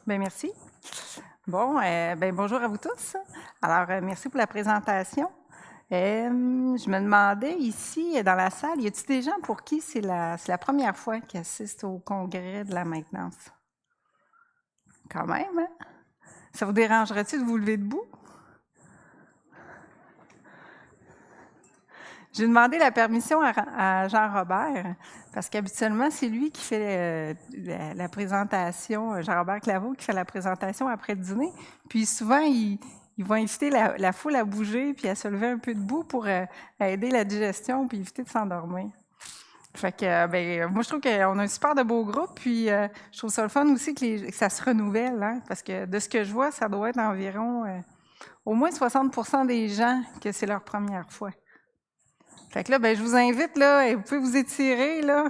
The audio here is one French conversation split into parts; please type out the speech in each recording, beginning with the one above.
Bien, merci. Bon, bonjour à vous tous. Alors, merci pour la présentation. Je me demandais ici, dans la salle, y a-t-il des gens pour qui c'est la première fois qu'ils assistent au congrès de la maintenance? Quand même, hein? Ça vous dérangerait-il de vous lever debout? J'ai demandé la permission à Jean-Robert, parce qu'habituellement, c'est lui qui fait la présentation, Jean-Robert Claveau, qui fait la présentation après le dîner. Puis souvent, il va inviter la foule à bouger puis à se lever un peu debout pour aider la digestion puis éviter de s'endormir. Fait que, moi, je trouve qu'on a un super de beau groupe, puis je trouve ça le fun aussi que ça se renouvelle, hein, parce que de ce que je vois, ça doit être environ au moins 60% des gens que c'est leur première fois. Fait que là, je vous invite, là, et vous pouvez vous étirer, là.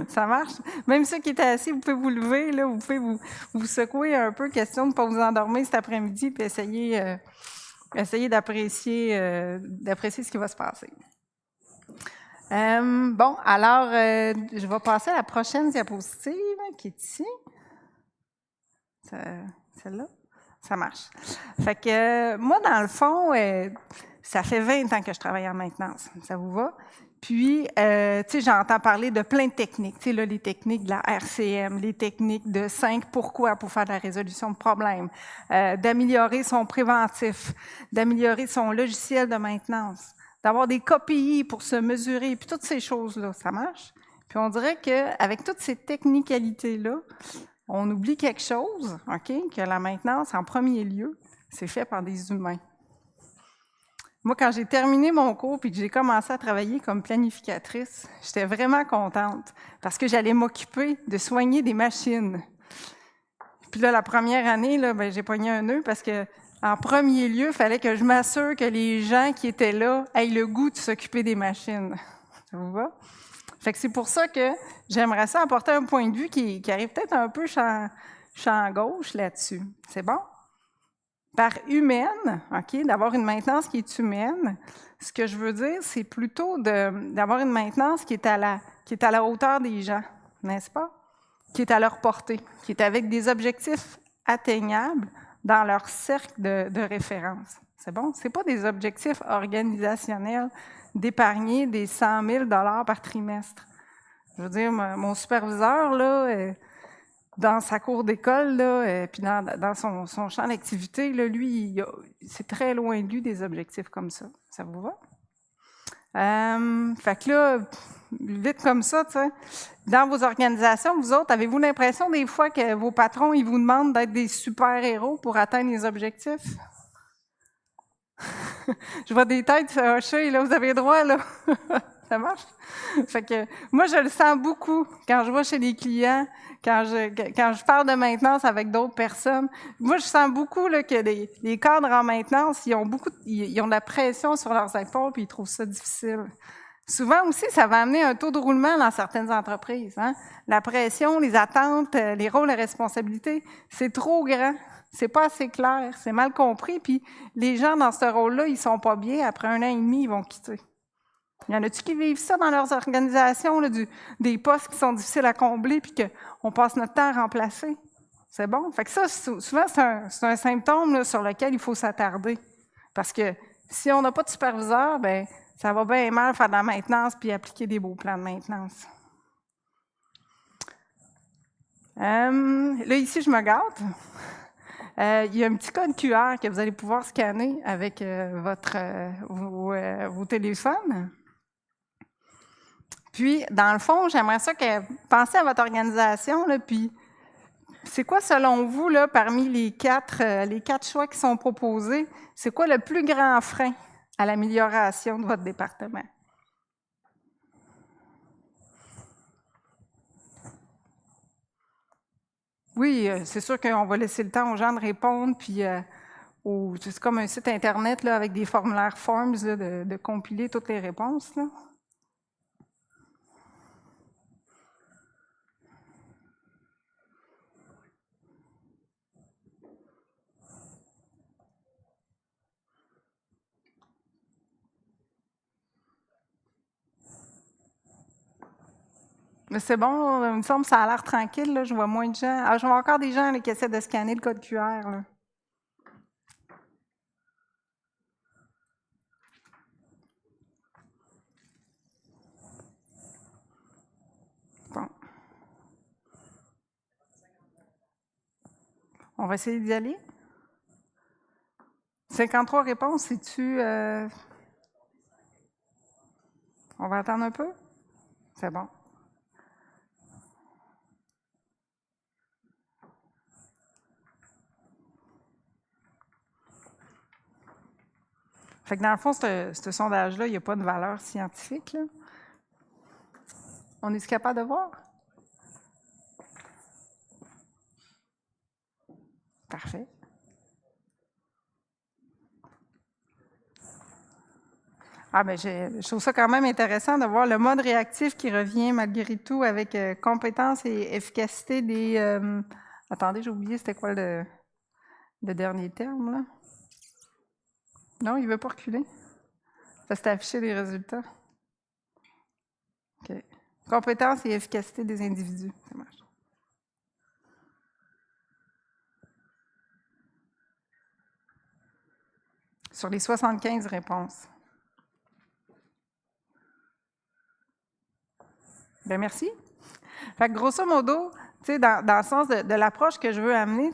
Ça marche. Même ceux qui étaient assis, vous pouvez vous lever, là, vous pouvez vous secouer un peu, question de ne pas vous endormir cet après-midi, puis essayer d'apprécier ce qui va se passer. Bon, alors, je vais passer à la prochaine diapositive, qui est ici. Celle-là? Ça marche. Fait que, moi, dans le fond, ça fait 20 ans que je travaille en maintenance. Ça vous va? Puis, tu sais, j'entends parler de plein de techniques. Tu sais, là, les techniques de la RCM, les techniques de 5 pourquoi pour faire de la résolution de problèmes, d'améliorer son préventif, d'améliorer son logiciel de maintenance, d'avoir des KPI pour se mesurer, puis toutes ces choses-là, ça marche? Puis on dirait qu'avec toutes ces technicalités-là, on oublie quelque chose, OK, que la maintenance, en premier lieu, c'est fait par des humains. Moi, quand j'ai terminé mon cours puis que j'ai commencé à travailler comme planificatrice, j'étais vraiment contente parce que j'allais m'occuper de soigner des machines. Puis là, la première année, là, j'ai pogné un nœud parce que, en premier lieu, il fallait que je m'assure que les gens qui étaient là aient le goût de s'occuper des machines. Ça vous va? Fait que c'est pour ça que j'aimerais ça apporter un point de vue qui arrive peut-être un peu champ gauche là-dessus. C'est bon? Par humaine, OK, d'avoir une maintenance qui est humaine, ce que je veux dire, c'est plutôt d'avoir une maintenance qui est à la hauteur des gens, n'est-ce pas? Qui est à leur portée, qui est avec des objectifs atteignables dans leur cercle de référence. C'est bon? Ce n'est pas des objectifs organisationnels d'épargner des 100 000 $ par trimestre. Je veux dire, mon superviseur, là, dans sa cour d'école, là, puis dans son champ d'activité, là, lui, c'est très loin de lui des objectifs comme ça. Ça vous va? Fait que là, vite comme ça, tu sais, dans vos organisations, vous autres, avez-vous l'impression des fois que vos patrons, ils vous demandent d'être des super-héros pour atteindre les objectifs? Je vois des têtes hochées, là, vous avez le droit, là. Ça marche? Fait que moi, je le sens beaucoup quand je vais chez les clients, quand je parle de maintenance avec d'autres personnes. Moi, je sens beaucoup là, que les cadres en maintenance, ils ont de la pression sur leurs épaules puis ils trouvent ça difficile. Souvent aussi, ça va amener un taux de roulement dans certaines entreprises. Hein? La pression, les attentes, les rôles et responsabilités, c'est trop grand. C'est pas assez clair, c'est mal compris. Puis les gens dans ce rôle-là, ils sont pas bien. Après 1 an et demi, ils vont quitter. Il y en a-tu qui vivent ça dans leurs organisations, là, des postes qui sont difficiles à combler puis qu'on passe notre temps à remplacer? C'est bon? Fait que ça, souvent, c'est un symptôme là, sur lequel il faut s'attarder. Parce que si on n'a pas de superviseur, ben ça va bien mal faire de la maintenance puis appliquer des beaux plans de maintenance. Là, ici, je me gâte. Il y a un petit code QR que vous allez pouvoir scanner avec vos téléphones. Puis, dans le fond, j'aimerais ça que pensez à votre organisation, là, puis c'est quoi, selon vous, là, parmi les quatre choix qui sont proposés, c'est quoi le plus grand frein à l'amélioration de votre département? Oui, c'est sûr qu'on va laisser le temps aux gens de répondre, puis c'est comme un site Internet là, avec des formulaires Forms là, de compiler toutes les réponses. Là. Mais c'est bon, il me semble que ça a l'air tranquille, là, je vois moins de gens. Ah, je vois encore des gens là, qui essaient de scanner le code QR. Là. Bon. On va essayer d'y aller. 53 réponses, c'est-tu... On va attendre un peu? C'est bon. Fait que dans le fond, ce sondage-là, il n'y a pas de valeur scientifique. Là. On est capable de voir? Parfait. Ah, ben, je trouve ça quand même intéressant de voir le mode réactif qui revient malgré tout avec compétence et efficacité des... attendez, j'ai oublié, c'était quoi le dernier terme, là? Non, il ne veut pas reculer? Ça c'est affiché les résultats. OK. Compétence et efficacité des individus. Ça marche. Sur les 75 réponses. Bien, merci. Fait que grosso modo, dans le sens de l'approche que je veux amener,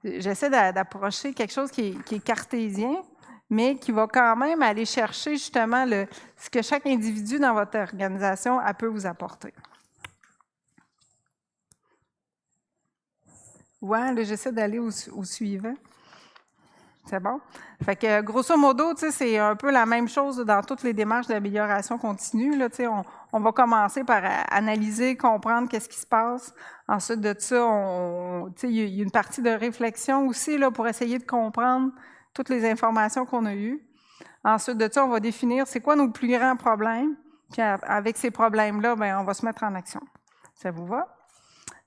j'essaie d'approcher quelque chose qui est cartésien, mais qui va quand même aller chercher justement ce que chaque individu dans votre organisation peut vous apporter. Ouais, là, j'essaie d'aller au suivant. C'est bon? Fait que, grosso modo, c'est un peu la même chose dans toutes les démarches d'amélioration continue. Là, on va commencer par analyser, comprendre qu'est-ce qui se passe. Ensuite de ça, il y a une partie de réflexion aussi là, pour essayer de comprendre toutes les informations qu'on a eues. Ensuite de ça, on va définir c'est quoi nos plus grands problèmes. Puis avec ces problèmes-là, bien, on va se mettre en action. Ça vous va?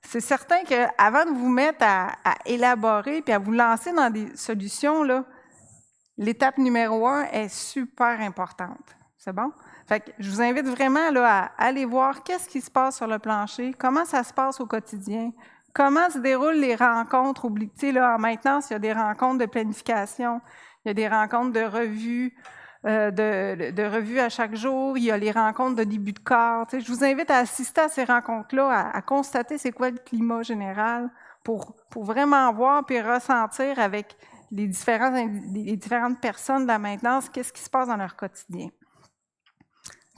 C'est certain qu'avant de vous mettre à élaborer puis à vous lancer dans des solutions, là, l'étape numéro 1 est super importante. C'est bon? Fait que je vous invite vraiment là, à aller voir qu'est-ce qui se passe sur le plancher, comment ça se passe au quotidien, comment se déroulent les rencontres. Tu sais, là, en maintenance, il y a des rencontres de planification, il y a des rencontres de revue, de revues à chaque jour, il y a les rencontres de début de corps. Tu sais, je vous invite à assister à ces rencontres-là, à constater c'est quoi le climat général pour vraiment voir puis ressentir avec les différentes personnes de la maintenance qu'est-ce qui se passe dans leur quotidien.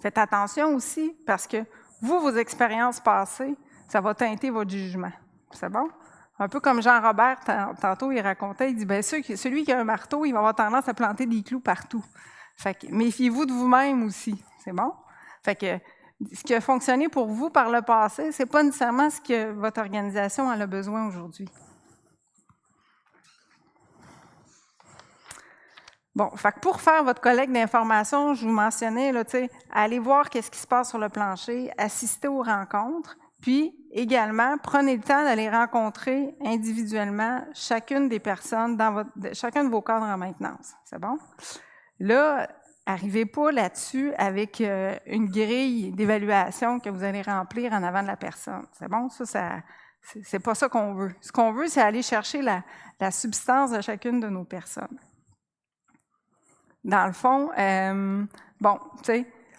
Faites attention aussi parce que vos expériences passées, ça va teinter votre jugement. C'est bon? Un peu comme Jean-Robert, tantôt, il racontait, il dit, bien, celui qui a un marteau, il va avoir tendance à planter des clous partout. Fait que méfiez-vous de vous-même aussi, c'est bon? Fait que ce qui a fonctionné pour vous par le passé, ce n'est pas nécessairement ce que votre organisation a besoin aujourd'hui. Bon, fait que pour faire votre collecte d'informations, je vous mentionnais, là, allez voir qu'est-ce qui se passe sur le plancher, assistez aux rencontres, puis également, prenez le temps d'aller rencontrer individuellement chacune des personnes dans chacun de vos cadres en maintenance. C'est bon? Là, n'arrivez pas là-dessus avec une grille d'évaluation que vous allez remplir en avant de la personne. C'est bon? C'est pas ça qu'on veut. Ce qu'on veut, c'est aller chercher la substance de chacune de nos personnes. Dans le fond,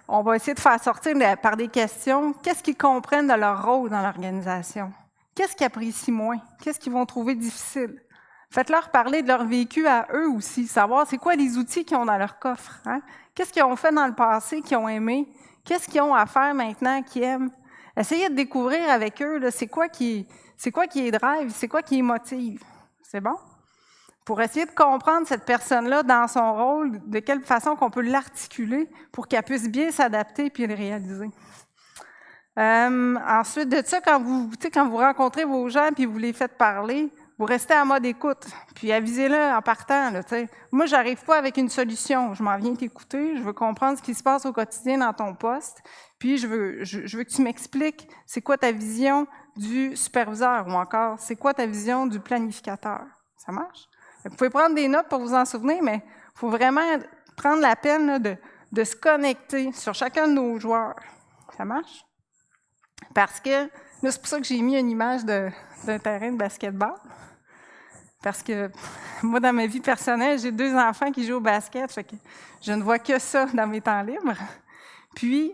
on va essayer de faire sortir par des questions qu'est-ce qu'ils comprennent de leur rôle dans l'organisation. Qu'est-ce qu'ils apprécient moins? Qu'est-ce qu'ils vont trouver difficile? Faites-leur parler de leur vécu à eux aussi, savoir c'est quoi les outils qu'ils ont dans leur coffre. Hein? Qu'est-ce qu'ils ont fait dans le passé, qu'ils ont aimé? Qu'est-ce qu'ils ont à faire maintenant, qu'ils aiment? Essayez de découvrir avec eux là, c'est quoi qui les drive, c'est quoi qui les motive. C'est bon? Pour essayer de comprendre cette personne-là dans son rôle, de quelle façon qu'on peut l'articuler pour qu'elle puisse bien s'adapter puis le réaliser. Ensuite de ça, quand vous rencontrez vos gens puis vous les faites parler, vous restez en mode écoute, puis avisez-le en partant. Là, moi, je n'arrive pas avec une solution. Je m'en viens t'écouter, je veux comprendre ce qui se passe au quotidien dans ton poste, puis je veux que tu m'expliques c'est quoi ta vision du superviseur ou encore c'est quoi ta vision du planificateur. Ça marche? Vous pouvez prendre des notes pour vous en souvenir, mais il faut vraiment prendre la peine là, de se connecter sur chacun de nos joueurs. Ça marche? Parce que, là, c'est pour ça que j'ai mis une image d'un terrain de basketball. Parce que moi, dans ma vie personnelle, j'ai 2 enfants qui jouent au basket, fait que je ne vois que ça dans mes temps libres. Puis,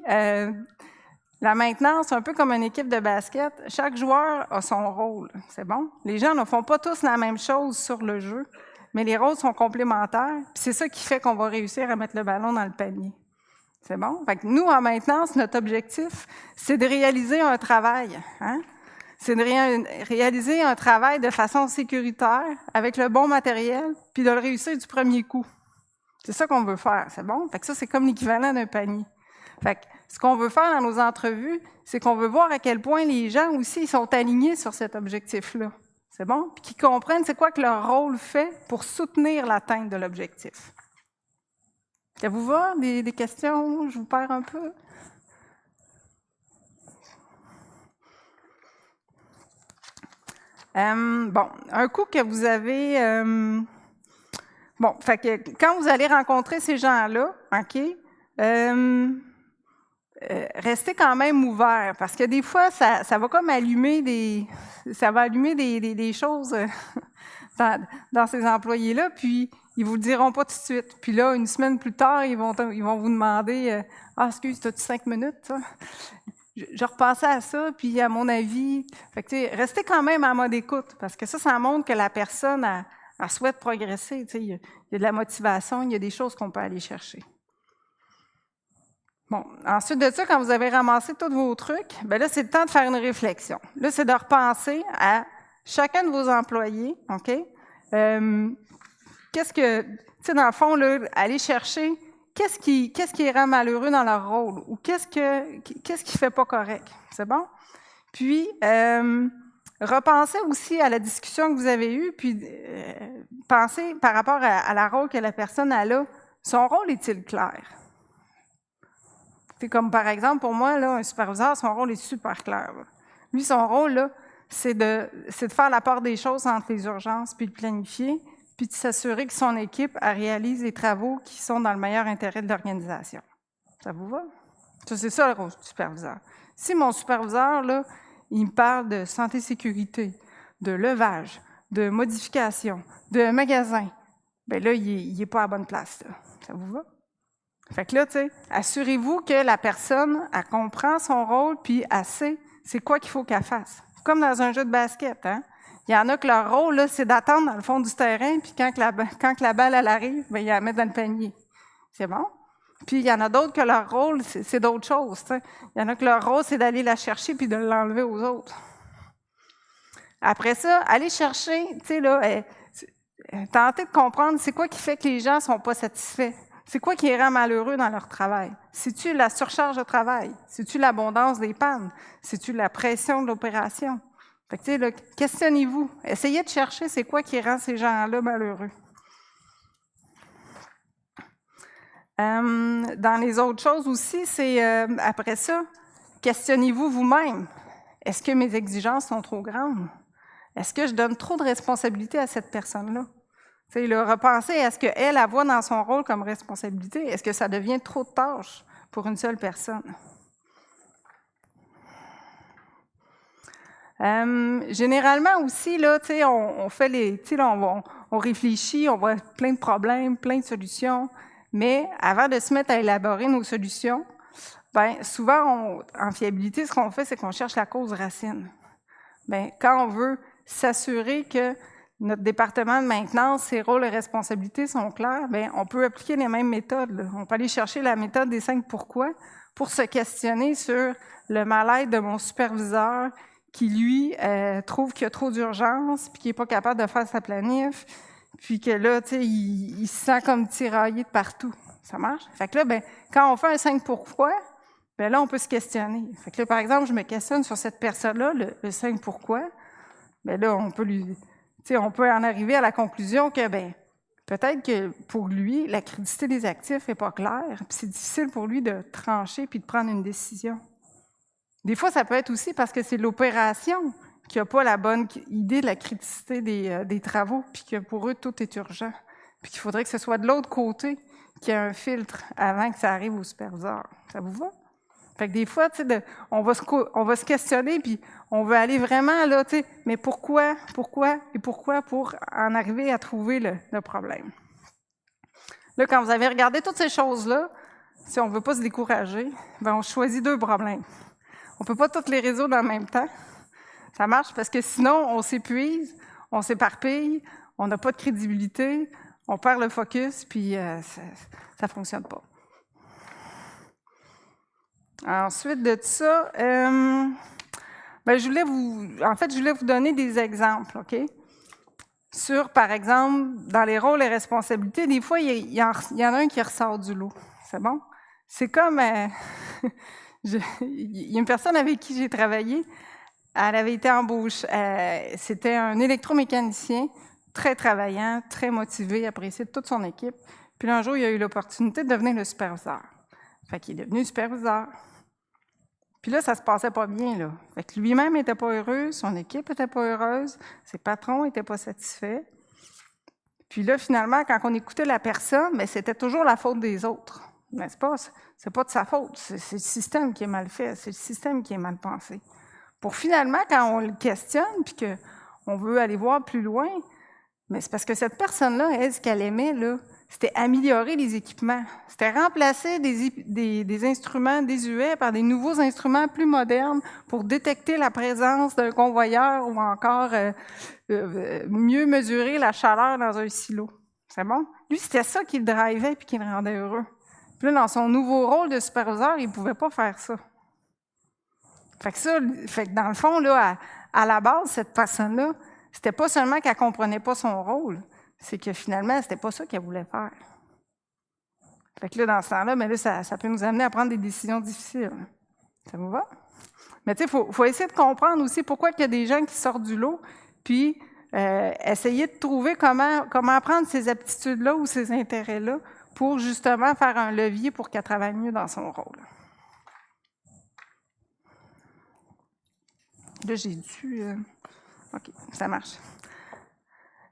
la maintenance, c'est un peu comme une équipe de basket. Chaque joueur a son rôle, c'est bon? Les gens ne font pas tous la même chose sur le jeu, mais les rôles sont complémentaires. Puis c'est ça qui fait qu'on va réussir à mettre le ballon dans le panier. C'est bon? Fait que nous, en maintenance, notre objectif, c'est de réaliser un travail. Hein? C'est de réaliser un travail de façon sécuritaire, avec le bon matériel, puis de le réussir du premier coup. C'est ça qu'on veut faire, c'est bon? Fait que ça, c'est comme l'équivalent d'un panier. Fait que ce qu'on veut faire dans nos entrevues, c'est qu'on veut voir à quel point les gens aussi sont alignés sur cet objectif-là. C'est bon? Puis qu'ils comprennent c'est quoi que leur rôle fait pour soutenir l'atteinte de l'objectif. Ça vous va? Des questions? Je vous perds un peu? Bon, un coup que vous avez... bon, fait que quand vous allez rencontrer ces gens-là, OK, restez quand même ouvert, parce que des fois, ça va comme allumer des choses dans ces employés-là, puis ils vous le diront pas tout de suite. Puis là, une semaine plus tard, ils vont vous demander « Ah, excuse, as-tu 5 minutes? » ça? Je repensais à ça, puis à mon avis, fait que, restez quand même en mode écoute, parce que ça montre que la personne elle souhaite progresser. Il y a de la motivation, il y a des choses qu'on peut aller chercher. Bon, ensuite de ça, quand vous avez ramassé tous vos trucs, bien là, c'est le temps de faire une réflexion. Là, c'est de repenser à chacun de vos employés, OK? Qu'est-ce que, tu sais, dans le fond, là, aller chercher qu'est-ce qui les rend malheureux dans leur rôle ou qu'est-ce qui fait pas correct, c'est bon? Puis, repensez aussi à la discussion que vous avez eue, puis pensez par rapport à la rôle que la personne a là. Son rôle est-il clair? C'est comme par exemple, pour moi, là, un superviseur, son rôle est super clair. Là. Lui, son rôle, là, c'est de faire la part des choses entre les urgences, puis de planifier, puis de s'assurer que son équipe réalise les travaux qui sont dans le meilleur intérêt de l'organisation. Ça vous va? Ça, c'est ça le rôle du superviseur. Si mon superviseur, là, il me parle de santé-sécurité, de levage, de modification, de magasin, bien là, il n'est pas à la bonne place. Là. Ça vous va? Fait que là, tu sais, assurez-vous que la personne, elle comprend son rôle, puis elle sait c'est quoi qu'il faut qu'elle fasse. Comme dans un jeu de basket, hein? Il y en a que leur rôle, là, c'est d'attendre dans le fond du terrain, puis quand la balle, elle arrive, bien, ils la mettent dans le panier. C'est bon? Puis il y en a d'autres que leur rôle, c'est d'autres choses, tu sais. Il y en a que leur rôle, c'est d'aller la chercher puis de l'enlever aux autres. Après ça, aller chercher, tu sais, là, tenter de comprendre c'est quoi qui fait que les gens sont pas satisfaits. C'est quoi qui les rend malheureux dans leur travail? C'est-tu la surcharge de travail? C'est-tu l'abondance des pannes? C'est-tu la pression de l'opération? Fait que, tu sais, là, questionnez-vous. Essayez de chercher c'est quoi qui rend ces gens-là malheureux. Dans les autres choses aussi, c'est après ça, questionnez-vous vous-même. Est-ce que mes exigences sont trop grandes? Est-ce que je donne trop de responsabilités à cette personne-là? Tu sais, le repenser, est-ce qu'elle la voit dans son rôle comme responsabilité? Est-ce que ça devient trop de tâches pour une seule personne? Généralement aussi, là, tu sais, on fait tu sais, là, on réfléchit, on voit plein de problèmes, plein de solutions, mais avant de se mettre à élaborer nos solutions, bien, souvent, en fiabilité, ce qu'on fait, c'est qu'on cherche la cause racine. Bien, quand on veut s'assurer que notre département de maintenance, ses rôles et responsabilités sont clairs, bien, on peut appliquer les mêmes méthodes. Là. On peut aller chercher la méthode des 5 pourquoi pour se questionner sur le mal-être de mon superviseur qui, lui, trouve qu'il y a trop d'urgence puis qu'il n'est pas capable de faire sa planif, puis que là, tu sais, il se sent comme tiraillé de partout. Ça marche? Fait que là, bien, quand on fait un 5 pourquoi, bien là, on peut se questionner. Fait que là, par exemple, je me questionne sur cette personne-là, le 5 pourquoi, bien là, on peut en arriver à la conclusion que, bien, peut-être que pour lui, la criticité des actifs n'est pas claire, puis c'est difficile pour lui de trancher puis de prendre une décision. Des fois, ça peut être aussi parce que c'est l'opération qui n'a pas la bonne idée de la criticité des travaux, puis que pour eux, tout est urgent. Puis qu'il faudrait que ce soit de l'autre côté qu'il y ait un filtre avant que ça arrive au superviseur. Ça vous va? Fait que des fois, tu sais, on va se questionner, puis on veut aller vraiment là, tu sais, mais pourquoi pour en arriver à trouver le problème. Là, quand vous avez regardé toutes ces choses-là, si on ne veut pas se décourager, bien, on choisit 2 problèmes. On ne peut pas tous les résoudre en même temps. Ça marche parce que sinon, on s'épuise, on s'éparpille, on n'a pas de crédibilité, on perd le focus, puis ça ne fonctionne pas. Ensuite de ça, je voulais vous donner des exemples, OK? Sur, par exemple, dans les rôles et responsabilités, des fois, il y en a un qui ressort du lot. C'est bon? C'est comme... il y a une personne avec qui j'ai travaillé, elle avait été embauchée. C'était un électromécanicien, très travaillant, très motivé, apprécié de toute son équipe. Puis un jour, il a eu l'opportunité de devenir le superviseur. Fait qu'il est devenu superviseur. Puis là, ça se passait pas bien, là. Fait que lui-même n'était pas heureux, son équipe n'était pas heureuse, ses patrons n'étaient pas satisfaits. Puis là, finalement, quand on écoutait la personne, bien, c'était toujours la faute des autres. N'est-ce pas? C'est pas de sa faute, c'est le système qui est mal fait, c'est le système qui est mal pensé. Pour finalement, quand on le questionne, puis qu'on veut aller voir plus loin, mais c'est parce que cette personne-là, elle, ce qu'elle aimait, là, c'était améliorer les équipements. C'était remplacer des instruments désuets par des nouveaux instruments plus modernes pour détecter la présence d'un convoyeur ou encore mieux mesurer la chaleur dans un silo. C'est bon? Lui, c'était ça qui le drivait et qui le rendait heureux. Puis là, dans son nouveau rôle de superviseur, il ne pouvait pas faire ça. Fait que dans le fond, là, à la base, cette personne-là, c'était pas seulement qu'elle ne comprenait pas son rôle, c'est que finalement, c'était pas ça qu'elle voulait faire. Fait que là, dans ce temps-là, mais là, ça peut nous amener à prendre des décisions difficiles. Ça vous va? Mais tu sais, il faut essayer de comprendre aussi pourquoi il y a des gens qui sortent du lot, puis essayer de trouver comment apprendre ces aptitudes-là ou ces intérêts-là pour justement faire un levier pour qu'elle travaille mieux dans son rôle. Là, j'ai dû... OK, ça marche.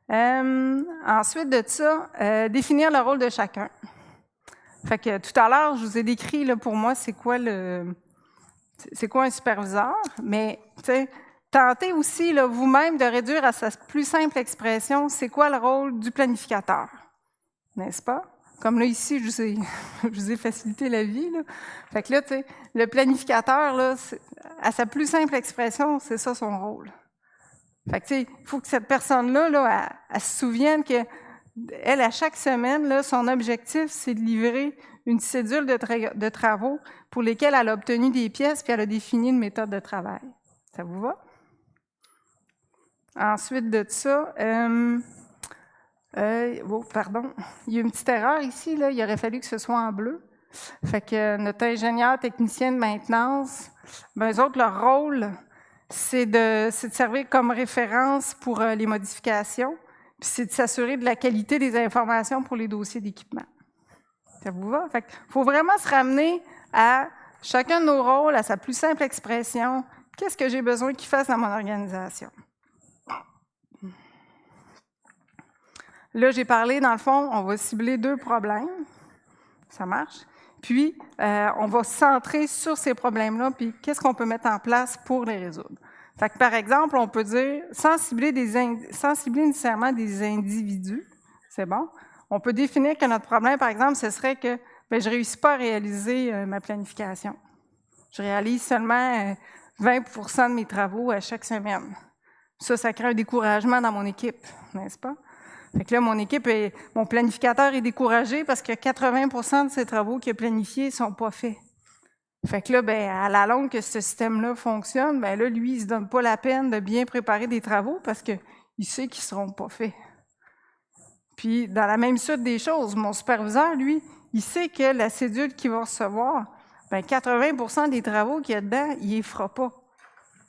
Ensuite de ça, définir le rôle de chacun. Fait que tout à l'heure, je vous ai décrit là, pour moi, c'est quoi un superviseur, mais tentez aussi là, vous-même de réduire à sa plus simple expression, c'est quoi le rôle du planificateur, n'est-ce pas? Comme là, ici, je vous ai facilité la vie. Là. Fait que là, le planificateur, là, à sa plus simple expression, c'est ça son rôle. Fait que, il faut que cette personne-là, là, elle se souvienne qu'elle, à chaque semaine, là, son objectif, c'est de livrer une cédule de travaux pour lesquels elle a obtenu des pièces puis elle a défini une méthode de travail. Ça vous va? Ensuite de ça, pardon, il y a une petite erreur ici, là, il aurait fallu que ce soit en bleu. Fait que notre ingénieur technicien de maintenance, ben, eux autres, leur rôle, c'est de servir comme référence pour les modifications, puis c'est de s'assurer de la qualité des informations pour les dossiers d'équipement. Ça vous va? Fait qu'il faut vraiment se ramener à chacun de nos rôles, à sa plus simple expression. Qu'est-ce que j'ai besoin qu'il fasse dans mon organisation? Là, j'ai parlé, dans le fond, on va cibler 2 problèmes. Ça marche. Puis, on va se centrer sur ces problèmes-là, puis qu'est-ce qu'on peut mettre en place pour les résoudre. Fait que, par exemple, on peut dire, sans cibler nécessairement des individus, c'est bon. On peut définir que notre problème, par exemple, ce serait que je ne réussis pas à réaliser ma planification. Je réalise seulement 20 % de mes travaux à chaque semaine. Ça crée un découragement dans mon équipe, n'est-ce pas? Fait que là, mon planificateur est découragé parce que 80 % de ses travaux qu'il a planifiés ne sont pas faits. Fait que là, ben, à la longue que ce système-là fonctionne, ben là, lui, il ne se donne pas la peine de bien préparer des travaux parce qu'il sait qu'ils ne seront pas faits. Puis, dans la même suite des choses, mon superviseur, lui, il sait que la cédule qu'il va recevoir, ben 80 % des travaux qu'il y a dedans, il ne les fera pas.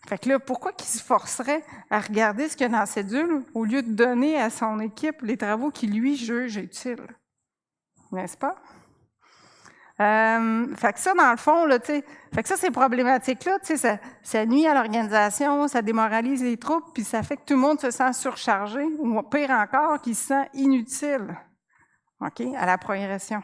Fait que là, pourquoi qu'il se forcerait à regarder ce qu'il y a dans la cédule au lieu de donner à son équipe les travaux qu'il, lui, juge utiles? N'est-ce pas? Fait que ça, dans le fond, là, fait que ça, ces problématiques-là, ça nuit à l'organisation, ça démoralise les troupes, puis ça fait que tout le monde se sent surchargé, ou pire encore, qu'il se sent inutile, OK, à la progression.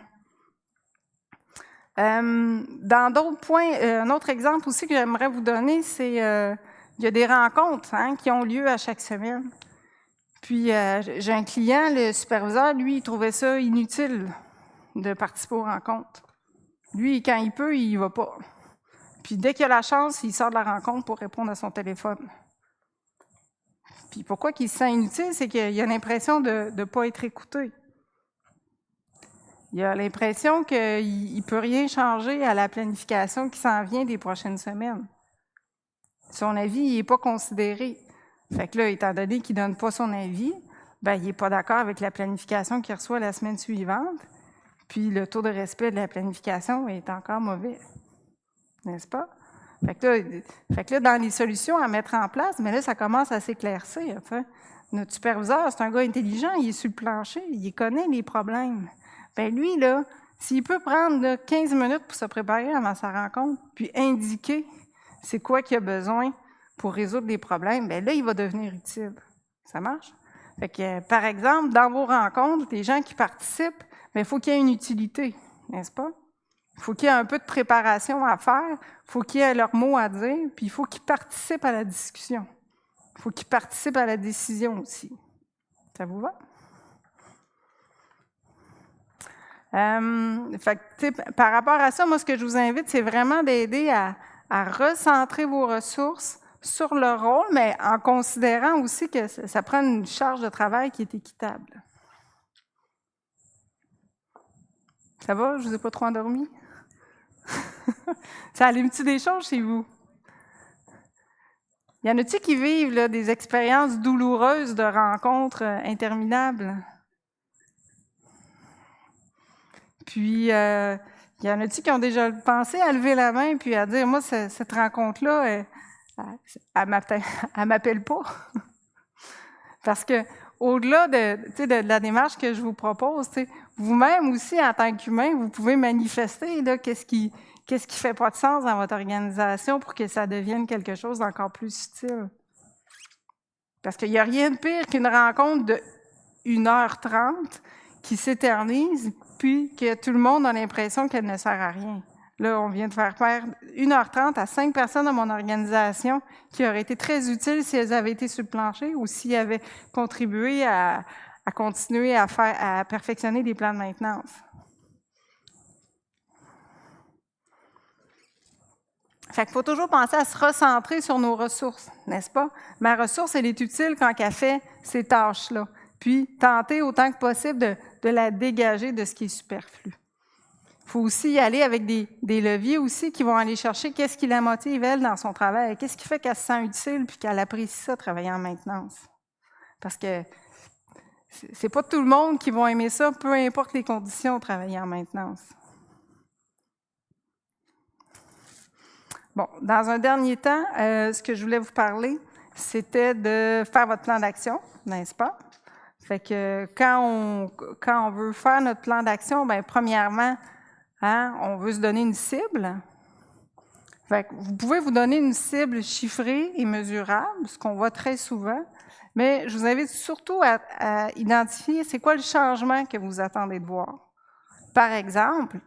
Dans d'autres points, un autre exemple aussi que j'aimerais vous donner, c'est il y a des rencontres qui ont lieu à chaque semaine. Puis j'ai un client, le superviseur, lui, il trouvait ça inutile de participer aux rencontres. Lui, quand il peut, il y va pas. Puis dès qu'il a la chance, il sort de la rencontre pour répondre à son téléphone. Puis pourquoi il se sent inutile, c'est qu'il a l'impression de ne pas être écouté. Il a l'impression qu'il ne peut rien changer à la planification qui s'en vient des prochaines semaines. Son avis, il n'est pas considéré. Fait que là, étant donné qu'il ne donne pas son avis, ben, il n'est pas d'accord avec la planification qu'il reçoit la semaine suivante. Puis le taux de respect de la planification est encore mauvais. N'est-ce pas? Fait que là, dans les solutions à mettre en place, mais là, ça commence à s'éclaircir. Enfin, notre superviseur, c'est un gars intelligent, il est sur le plancher, il connaît les problèmes. Bien, lui, là, s'il peut prendre là, 15 minutes pour se préparer avant sa rencontre, puis indiquer c'est quoi qu'il a besoin pour résoudre les problèmes, bien là, il va devenir utile. Ça marche? Fait que, par exemple, dans vos rencontres, les gens qui participent, bien, il faut qu'il y ait une utilité, n'est-ce pas? Il faut qu'il y ait un peu de préparation à faire, il faut qu'il y ait leur mot à dire, puis il faut qu'ils participent à la discussion. Il faut qu'ils participent à la décision aussi. Ça vous va? Par rapport à ça, moi, ce que je vous invite, c'est vraiment d'aider à recentrer vos ressources sur le rôle, mais en considérant aussi que ça prend une charge de travail qui est équitable. Ça va? Je ne vous ai pas trop endormi? Ça allume-tu des choses chez vous? Y en a-t-il qui vivent là, des expériences douloureuses de rencontres interminables? Puis, y en a-t-il qui ont déjà pensé à lever la main puis à dire, moi, cette rencontre-là, elle m'appelle pas. Parce que au-delà de la démarche que je vous propose, vous-même aussi, en tant qu'humain, vous pouvez manifester là, qu'est-ce qui fait pas de sens dans votre organisation pour que ça devienne quelque chose d'encore plus utile. Parce qu'il n'y a rien de pire qu'une rencontre de 1h30 qui s'éternise, puis que tout le monde a l'impression qu'elle ne sert à rien. Là, on vient de faire 1h30 à 5 personnes dans mon organisation qui auraient été très utiles si elles avaient été sur le plancher ou s'ils avaient contribué à continuer à perfectionner des plans de maintenance. Fait qu'il faut toujours penser à se recentrer sur nos ressources, n'est-ce pas? Ma ressource, elle est utile quand elle fait ces tâches-là. Puis, tenter autant que possible de la dégager de ce qui est superflu. Il faut aussi y aller avec des leviers aussi qui vont aller chercher qu'est-ce qui la motive, elle, dans son travail. Qu'est-ce qui fait qu'elle se sent utile puis qu'elle apprécie ça, travailler en maintenance. Parce que c'est pas tout le monde qui va aimer ça, peu importe les conditions, travailler en maintenance. Bon, dans un dernier temps, ce que je voulais vous parler, c'était de faire votre plan d'action, n'est-ce pas? Fait que quand on veut faire notre plan d'action, bien, premièrement, on veut se donner une cible. Fait que vous pouvez vous donner une cible chiffrée et mesurable, ce qu'on voit très souvent, mais je vous invite surtout à identifier c'est quoi le changement que vous attendez de voir. Par exemple,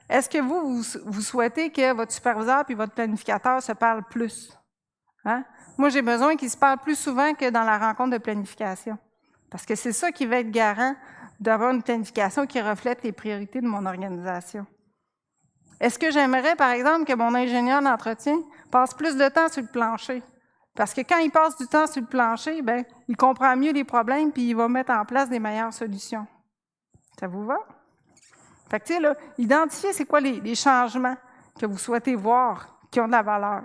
est-ce que vous souhaitez que votre superviseur et votre planificateur se parlent plus? Moi, j'ai besoin qu'ils se parlent plus souvent que dans la rencontre de planification. Parce que c'est ça qui va être garant d'avoir une planification qui reflète les priorités de mon organisation. Est-ce que j'aimerais, par exemple, que mon ingénieur d'entretien passe plus de temps sur le plancher? Parce que quand il passe du temps sur le plancher, bien, il comprend mieux les problèmes puis il va mettre en place des meilleures solutions. Ça vous va? Fait que, tu sais, là, identifiez c'est quoi les changements que vous souhaitez voir qui ont de la valeur.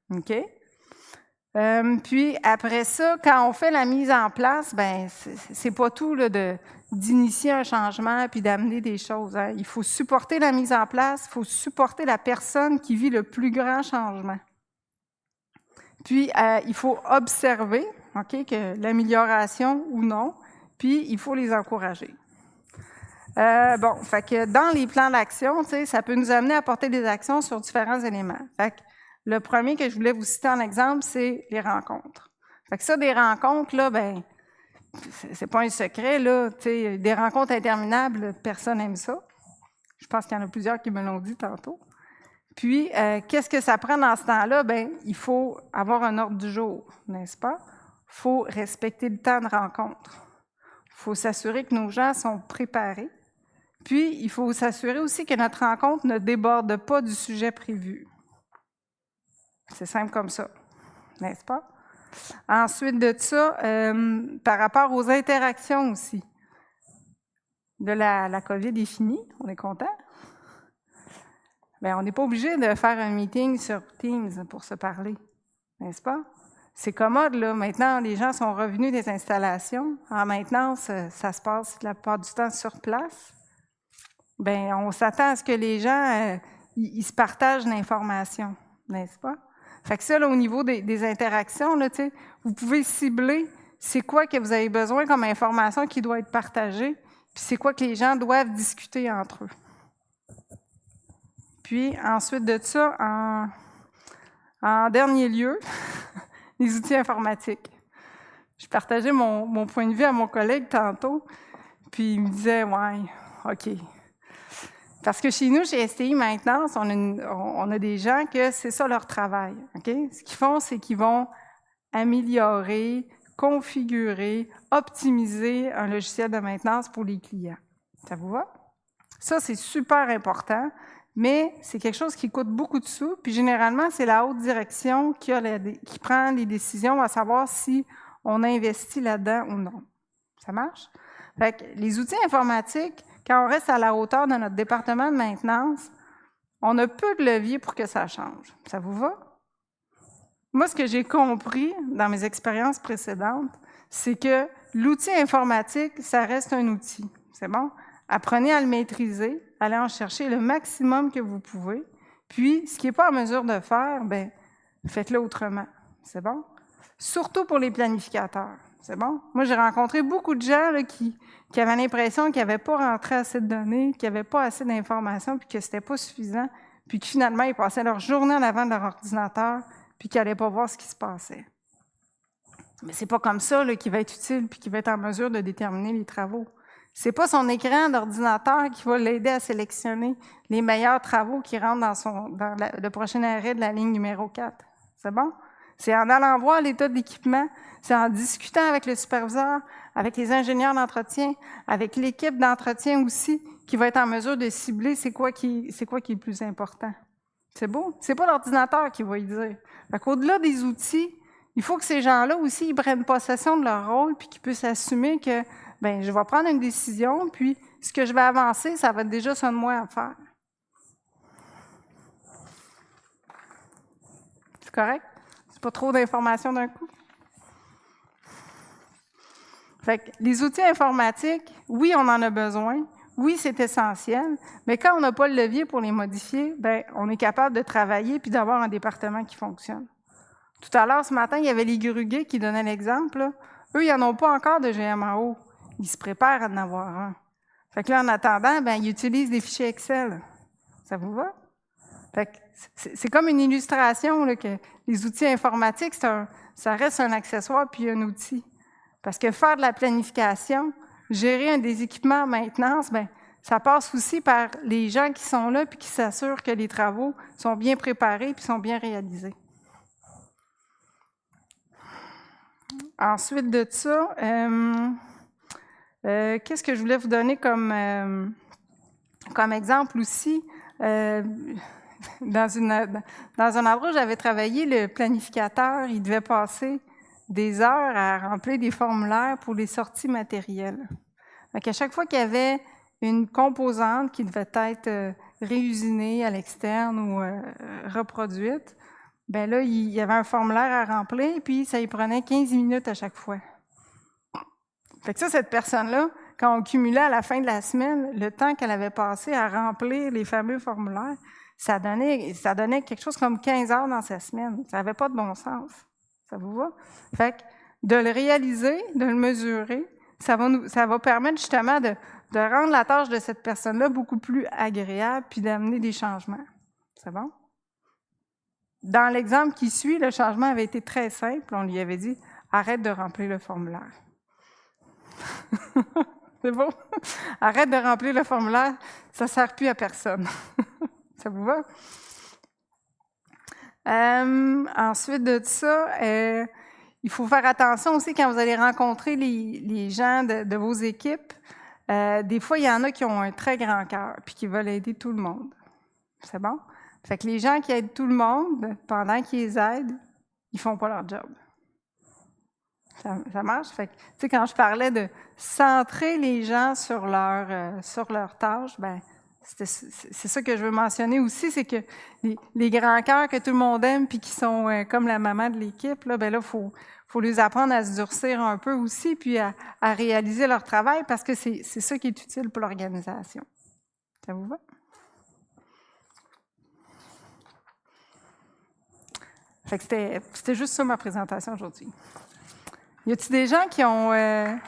OK? Puis, après ça, quand on fait la mise en place, bien, c'est pas tout là, d'initier un changement puis d'amener des choses. Il faut supporter la mise en place, il faut supporter la personne qui vit le plus grand changement. Puis, il faut observer que l'amélioration ou non, puis il faut les encourager. Fait que dans les plans d'action, ça peut nous amener à porter des actions sur différents éléments. Fait que le premier que je voulais vous citer en exemple, c'est les rencontres. Fait que ça, des rencontres, là, ben, c'est pas un secret, là, des rencontres interminables, personne n'aime ça. Je pense qu'il y en a plusieurs qui me l'ont dit tantôt. Puis, qu'est-ce que ça prend dans ce temps-là? Bien, il faut avoir un ordre du jour, n'est-ce pas? Il faut respecter le temps de rencontre. Il faut s'assurer que nos gens sont préparés. Puis, il faut s'assurer aussi que notre rencontre ne déborde pas du sujet prévu. C'est simple comme ça, n'est-ce pas? Ensuite de ça, par rapport aux interactions aussi. La COVID est finie, on est content. Bien, on n'est pas obligé de faire un meeting sur Teams pour se parler, n'est-ce pas? C'est commode, là. Maintenant, les gens sont revenus des installations. En maintenance, ça se passe la plupart du temps sur place. Bien, on s'attend à ce que les gens ils se partagent l'information, n'est-ce pas? Fait que ça, là, au niveau des interactions, là, vous pouvez cibler c'est quoi que vous avez besoin comme information qui doit être partagée, puis c'est quoi que les gens doivent discuter entre eux. Puis, ensuite de ça, en dernier lieu, les outils informatiques. Je partageais mon point de vue à mon collègue tantôt, puis il me disait « Ouais, OK. » Parce que chez nous, chez STI Maintenance, on a des gens que c'est ça leur travail. Okay? Ce qu'ils font, c'est qu'ils vont améliorer, configurer, optimiser un logiciel de maintenance pour les clients. Ça vous va? Ça, c'est super important, mais c'est quelque chose qui coûte beaucoup de sous, puis généralement, c'est la haute direction qui prend les décisions à savoir si on investit là-dedans ou non. Ça marche? Fait que les outils informatiques, quand on reste à la hauteur de notre département de maintenance, on a peu de levier pour que ça change. Ça vous va? Moi, ce que j'ai compris dans mes expériences précédentes, c'est que l'outil informatique, ça reste un outil. C'est bon? Apprenez à le maîtriser, allez en chercher le maximum que vous pouvez. Puis, ce qui n'est pas en mesure de faire, bien, faites-le autrement. C'est bon? Surtout pour les planificateurs. C'est bon? Moi, j'ai rencontré beaucoup de gens là, qui avaient l'impression qu'ils n'avaient pas rentré assez de données, qu'ils n'avaient pas assez d'informations, puis que ce n'était pas suffisant, puis que finalement, ils passaient leur journée en avant de leur ordinateur, puis qu'ils n'allaient pas voir ce qui se passait. Mais c'est pas comme ça là, qui va être utile, puis qui va être en mesure de déterminer les travaux. C'est pas son écran d'ordinateur qui va l'aider à sélectionner les meilleurs travaux qui rentrent dans le prochain arrêt de la ligne numéro 4. C'est bon? C'est en allant voir l'état de l'équipement, c'est en discutant avec le superviseur, avec les ingénieurs d'entretien, avec l'équipe d'entretien aussi, qui va être en mesure de cibler c'est quoi qui est le plus important. C'est beau? C'est pas l'ordinateur qui va y dire. Fait qu'au-delà des outils, il faut que ces gens-là aussi, ils prennent possession de leur rôle puis qu'ils puissent assumer que bien, je vais prendre une décision, puis ce que je vais avancer, ça va être déjà ça de moi à faire. C'est correct? C'est pas trop d'informations d'un coup? Fait que les outils informatiques, oui, on en a besoin. Oui, c'est essentiel. Mais quand on n'a pas le levier pour les modifier, bien, on est capable de travailler puis d'avoir un département qui fonctionne. Tout à l'heure, ce matin, il y avait les Gruguet qui donnaient l'exemple. Là. Eux, ils n'en ont pas encore de GMAO. Ils se préparent à en avoir un. Fait que là, en attendant, bien, ils utilisent des fichiers Excel. Ça vous va? Fait que c'est comme une illustration là, que les outils informatiques, ça reste un accessoire puis un outil. Parce que faire de la planification, gérer des équipements en maintenance, bien, ça passe aussi par les gens qui sont là puis qui s'assurent que les travaux sont bien préparés puis sont bien réalisés. Ensuite de ça, qu'est-ce que je voulais vous donner comme exemple aussi? Dans un endroit où j'avais travaillé, le planificateur, il devait passer des heures à remplir des formulaires pour les sorties matérielles. Donc, à chaque fois qu'il y avait une composante qui devait être réusinée à l'externe ou reproduite, bien là, il y avait un formulaire à remplir, puis ça y prenait 15 minutes à chaque fois. Fait que ça, cette personne-là, quand on cumulait à la fin de la semaine le temps qu'elle avait passé à remplir les fameux formulaires, ça donnait quelque chose comme 15 heures dans sa semaine. Ça n'avait pas de bon sens. Ça vous va? Fait que de le réaliser, de le mesurer, ça va permettre justement de rendre la tâche de cette personne-là beaucoup plus agréable puis d'amener des changements. C'est bon? Dans l'exemple qui suit, le changement avait été très simple. On lui avait dit « Arrête de remplir le formulaire. » C'est bon? Arrête de remplir le formulaire, ça ne sert plus à personne. Ça vous va? Ensuite de ça, il faut faire attention aussi quand vous allez rencontrer les gens de vos équipes. Des fois, il y en a qui ont un très grand cœur puis qui veulent aider tout le monde. C'est bon? Fait que les gens qui aident tout le monde, pendant qu'ils les aident, ils font pas leur job. Ça marche? Fait que, tu sais, quand je parlais de centrer les gens sur leur tâche, ben c'est ça que je veux mentionner aussi, c'est que les grands cœurs que tout le monde aime puis qui sont comme la maman de l'équipe, là, ben là, faut les apprendre à se durcir un peu aussi puis à réaliser leur travail parce que c'est ça qui est utile pour l'organisation. Ça vous va? Fait que c'était juste ça ma présentation aujourd'hui. Y a-t-il des gens qui ont... y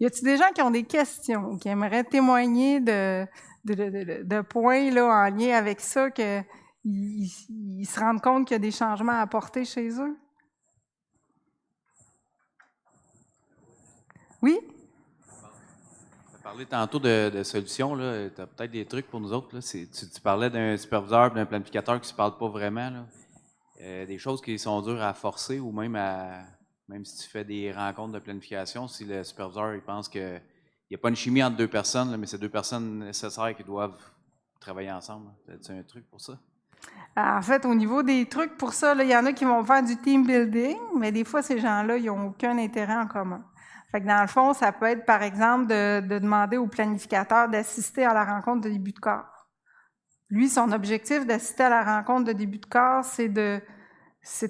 a-t-il des gens qui ont des questions, qui aimeraient témoigner de points là, en lien avec ça, qu'ils se rendent compte qu'il y a des changements à apporter chez eux? Oui? Tu as parlé tantôt de solutions, tu as peut-être des trucs pour nous autres. Là. Tu parlais d'un superviseur et d'un planificateur qui ne se parlent pas vraiment. Là. Des choses qui sont dures à forcer ou même si tu fais des rencontres de planification, si le superviseur il pense qu'il n'y a pas une chimie entre deux personnes, là, mais c'est deux personnes nécessaires qui doivent travailler ensemble. As-tu un truc pour ça? En fait, au niveau des trucs pour ça, il y en a qui vont faire du team building, mais des fois, ces gens-là, ils n'ont aucun intérêt en commun. Fait que dans le fond, ça peut être, par exemple, de demander au planificateur d'assister à la rencontre de début de corps. Lui, son objectif d'assister à la rencontre de début de corps, c'est de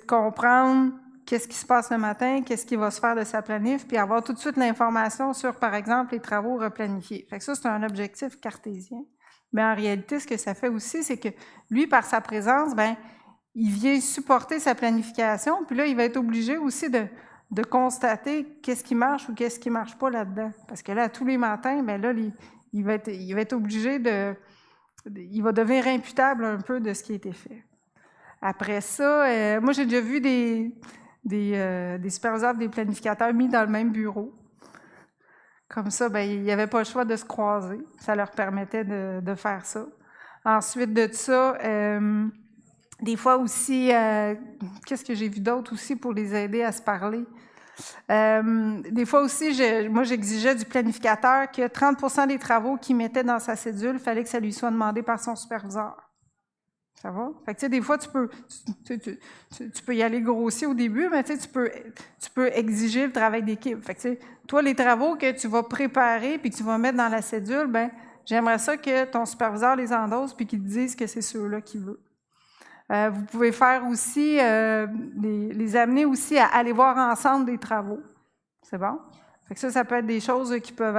comprendre qu'est-ce qui se passe le matin, qu'est-ce qui va se faire de sa planif, puis avoir tout de suite l'information sur, par exemple, les travaux replanifiés. Fait que ça, c'est un objectif cartésien. Mais en réalité, ce que ça fait aussi, c'est que lui, par sa présence, ben, il vient supporter sa planification, puis là, il va être obligé aussi de constater qu'est-ce qui marche ou qu'est-ce qui ne marche pas là-dedans. Parce que là, tous les matins, ben là, il va être obligé il va devenir imputable un peu de ce qui a été fait. Après ça, moi, j'ai déjà vu des superviseurs, des planificateurs mis dans le même bureau. Comme ça, ben, il n'y avait pas le choix de se croiser. Ça leur permettait de faire ça. Ensuite de ça, des fois aussi, qu'est-ce que j'ai vu d'autre aussi pour les aider à se parler? Des fois aussi, moi, j'exigeais du planificateur que 30% des travaux qu'il mettait dans sa cédule, il fallait que ça lui soit demandé par son superviseur. Ça va? Fait que, tu sais, des fois, tu peux y aller grossier au début, mais tu peux exiger le travail d'équipe. Fait que, tu sais, toi, les travaux que tu vas préparer puis que tu vas mettre dans la cédule, ben j'aimerais ça que ton superviseur les endosse puis qu'il te dise que c'est ceux-là qu'il veut. Vous pouvez faire aussi, les amener aussi à aller voir ensemble des travaux. C'est bon? Fait que ça peut être des choses qui peuvent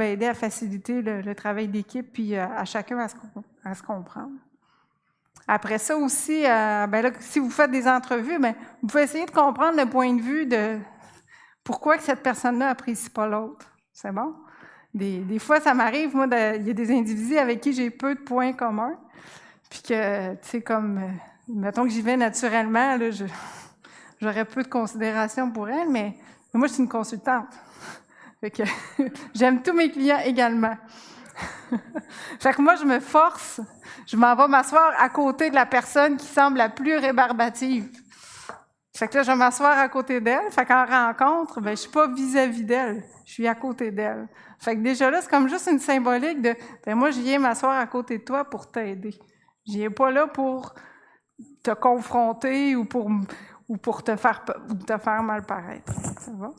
aider à faciliter le travail d'équipe puis à chacun à se comprendre. Après ça aussi, ben là, si vous faites des entrevues, ben, vous pouvez essayer de comprendre le point de vue de pourquoi que cette personne-là n'apprécie pas l'autre. C'est bon? Des fois, ça m'arrive, moi, il y a des individus avec qui j'ai peu de points communs. Puis que, tu sais, comme, mettons que j'y vais naturellement, là, j'aurais peu de considération pour elle, mais moi, je suis une consultante. Fait que j'aime tous mes clients également. Fait que moi, je me force, je m'en vais m'asseoir à côté de la personne qui semble la plus rébarbative. Fait que là, je vais m'asseoir à côté d'elle. Fait qu'en rencontre, ben, je suis pas vis-à-vis d'elle, je suis à côté d'elle. Fait que déjà là, c'est comme juste une symbolique de, ben moi, je viens m'asseoir à côté de toi pour t'aider. Je viens pas là pour te confronter ou pour te faire mal paraître. Ça va?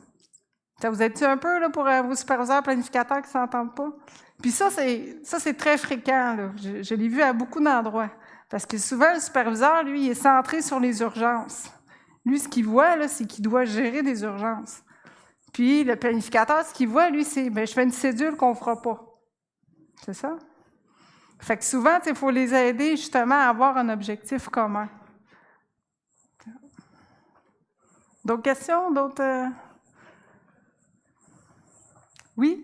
Ça vous aide-tu un peu là, pour vos superviseurs planificateurs qui ne s'entendent pas? Puis ça, c'est très fréquent. Là. Je l'ai vu à beaucoup d'endroits. Parce que souvent, le superviseur, lui, il est centré sur les urgences. Lui, ce qu'il voit, là, c'est qu'il doit gérer des urgences. Puis le planificateur, ce qu'il voit, lui, c'est je fais une cédule qu'on ne fera pas. C'est ça? Fait que souvent, il faut les aider justement à avoir un objectif commun. D'autres questions? D'autres... Oui?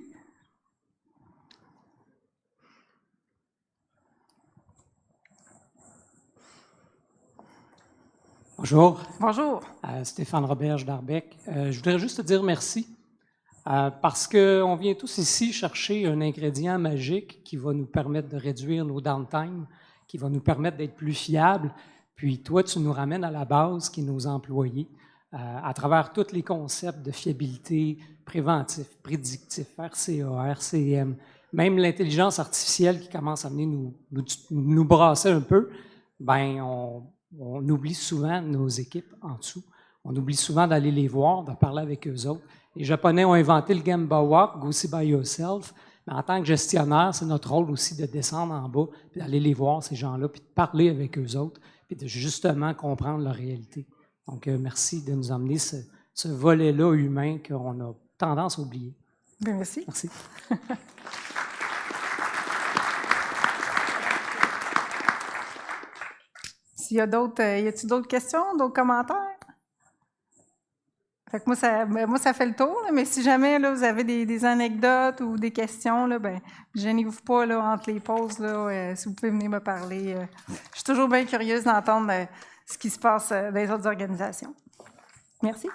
Bonjour. Bonjour. Stéphane Roberge d'Arbec. Je voudrais juste te dire merci parce qu'on vient tous ici chercher un ingrédient magique qui va nous permettre de réduire nos downtime, qui va nous permettre d'être plus fiables. Puis toi, tu nous ramènes à la base, qui est nos employés, à travers tous les concepts de fiabilité, préventif, prédictif, RCA, RCM, même l'intelligence artificielle qui commence à venir nous brasser un peu. Ben on oublie souvent nos équipes en dessous. On oublie souvent d'aller les voir, de parler avec eux autres. Les Japonais ont inventé le Gemba Walk, Go See By Yourself. Mais en tant que gestionnaire, c'est notre rôle aussi de descendre en bas, puis d'aller les voir, ces gens-là, puis de parler avec eux autres, puis de justement comprendre leur réalité. Donc, merci de nous emmener ce volet-là humain qu'on a tendance à oublier. Bien, merci. Merci. S'il y a d'autres, y a-t-il d'autres questions, d'autres commentaires? Fait que moi, ça fait le tour, là, mais si jamais là, vous avez des anecdotes ou des questions, là, ben, gênez-vous pas là, entre les pauses, là, si vous pouvez venir me parler. Je suis toujours bien curieuse d'entendre ce qui se passe dans les autres organisations. Merci.